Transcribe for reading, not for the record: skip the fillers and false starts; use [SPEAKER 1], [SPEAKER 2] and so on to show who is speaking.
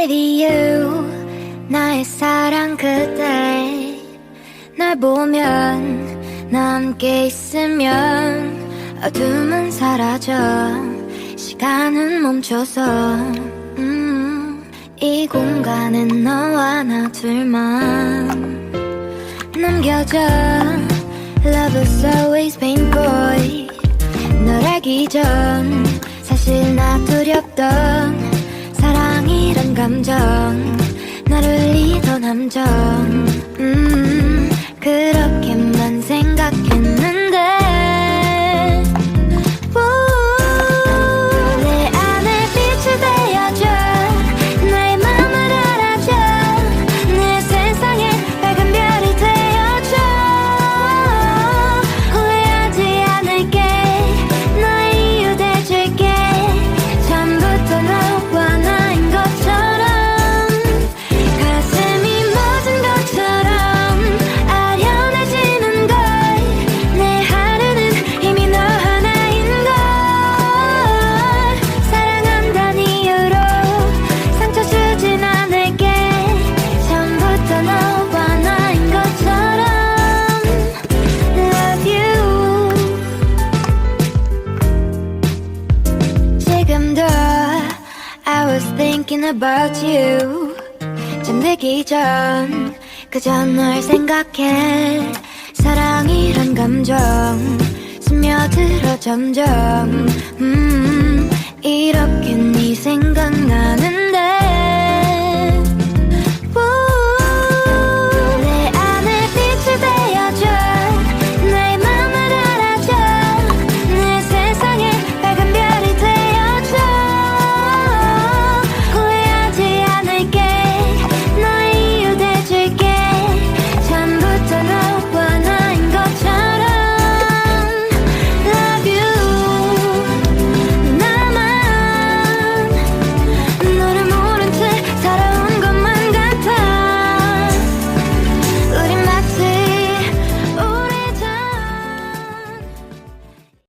[SPEAKER 1] radio 나의 사랑 그대 날 보면 나 함께 있으면 어둠은 사라져 시간은 멈춰서 이 공간엔 너와 나 둘만 남겨져 Love is always painful 널 알기 전 사실 나 두렵던 사랑이란 감정 날 울리던 함정 그렇게만 생각했는데 내 안에 빛이 되어줘 나의 맘을 알아줘 내 세상에 밝은 별이 되어줘 후회하지 않을게 너의 이유 돼줄게 처음부터 너와 나인 것처럼 가슴이 멎은 것처럼 아련해지는 걸 내 하루는 이미 너 하나인 걸 사랑한다는 이유로 상처 주진 않을게 처음부터 너와 나인 것처럼 Love you 지금도 I was thinking about you 잠들기 전 그저 널 생각해 사랑이란 감정 스며들어 점점 이런